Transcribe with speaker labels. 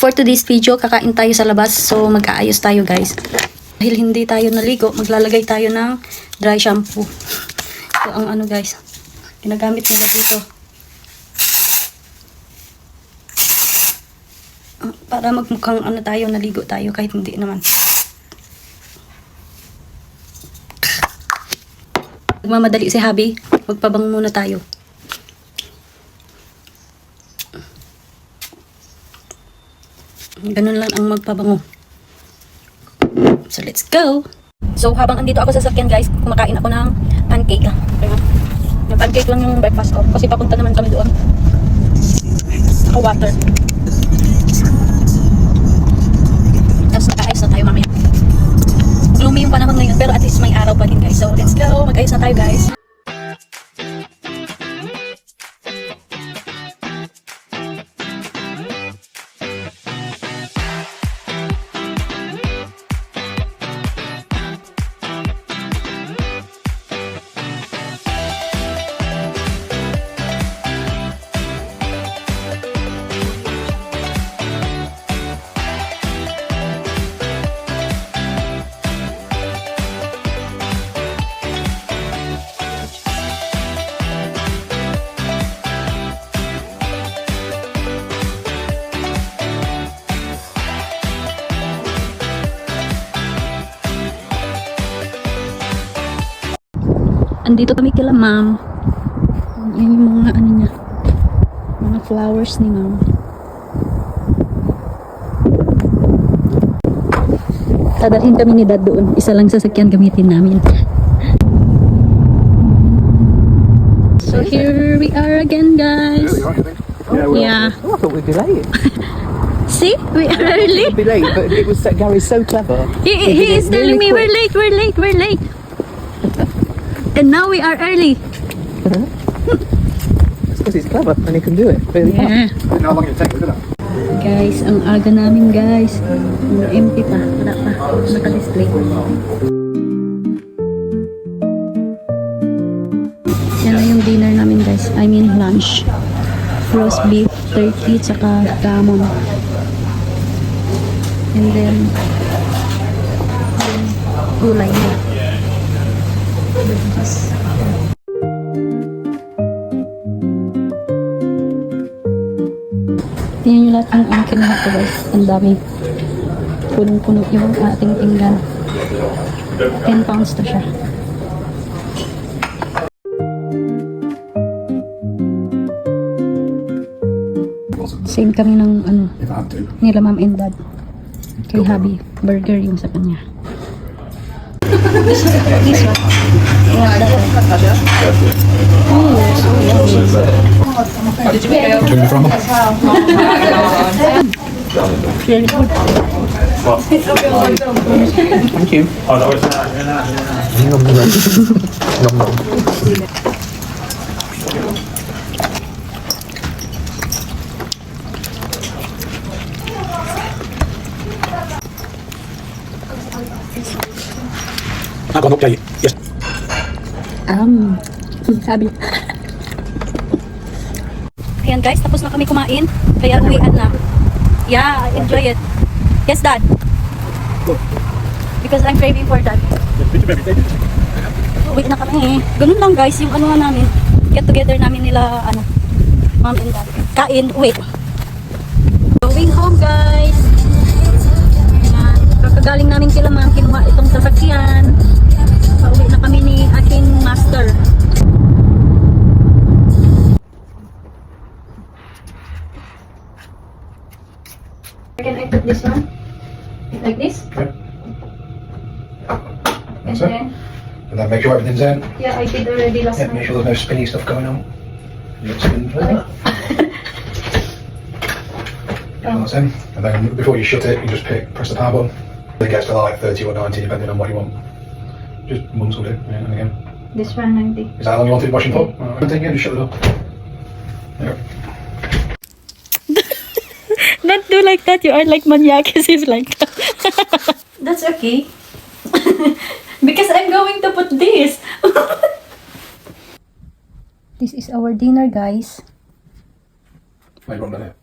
Speaker 1: For today's video, kakain tayo sa labas. So, mag-aayos tayo guys. Dahil hindi tayo naligo, maglalagay tayo ng dry shampoo. So, ang ano guys, ginagamit nila dito. Para magmukhang ano tayo, naligo tayo kahit hindi naman. Nagmamadali si Habi. Magpabang muna tayo. Ganun lang ang magpabango. So, let's go! So, habang andito ako sa sasakyan guys, kumakain ako ng pancake. Yung pancake lang yung breakfast ko. Kasi papunta naman kami doon. Saka water. Tapos nakaayos na tayo mamaya. Gloomy yung panahon ngayon, pero at least may araw pa din guys. So, let's go! Mag-ayos na tayo guys. Andito kami kila ma'am. Yan yung mga ano niya. Mga flowers ni ma'am. Dadalhin kami ni dad doon. Isa lang sasakyan gamitin namin. So here we are again guys. Yeah.
Speaker 2: Oh, I thought we'd be late.
Speaker 1: See? We are early.
Speaker 2: We'd be late, but it was Gary's so clever.
Speaker 1: He is telling me we're late. And now we are early.
Speaker 2: It's because he's clever and he can do it really fast.
Speaker 3: Didn't know how long it take, did it?
Speaker 1: Guys, ang aga namin guys. Empty pa. Wala pa. Naka-display. Yan na yung dinner namin guys. I mean lunch. Roast beef, turkey, tsaka gamon. And then gulay na. Tingnan nyo lahat ang kinuha ko guys. Ang dami. Punong-puno yung ating pinggan. 10 pounds to siya. Same kami ng ano,
Speaker 3: If I had to.
Speaker 1: nila mom and dad. Kay Habi. Burger yung sa kanya. This one. Yeah, that one.
Speaker 3: Turn from them.
Speaker 1: Very good.
Speaker 2: Thank you. Nom nom. Nom nom.
Speaker 3: I've got an update. Yes.
Speaker 1: Sabi. Ayan guys, tapos na kami kumain. Kaya uwian na. Yeah, I enjoy it. Yes, Dad. Because I'm craving for that. Uwi na kami. Ganun lang guys, yung ano namin. Get together namin nila, ano, mom and dad. Kain, uwi. Going home guys. Ayan. Kakagaling namin kila ma'am, kinuha itong sasakyan. Pauwi na kami ni aking master. Can I put this one? Like this?
Speaker 3: Okay.
Speaker 1: And
Speaker 3: That's it.
Speaker 1: then,
Speaker 3: And then make sure everything's in.
Speaker 1: yeah, I did already last
Speaker 3: Yeah, make
Speaker 1: night.
Speaker 3: sure there's no spinny stuff going on. You got spin for it. That's in. And then before you shut it, you just press the power button. It gets to like 30 or 90 depending on what you want. Just once will do. Yeah, and again.
Speaker 1: This one 90.
Speaker 3: Is that how long you want it washing for? Everything, yeah, just shut the door. There.
Speaker 1: Don't do like that. You are like maniac. Is like that. That's okay. Because I'm going to put this. This is our dinner, guys.
Speaker 3: Wait, one minute.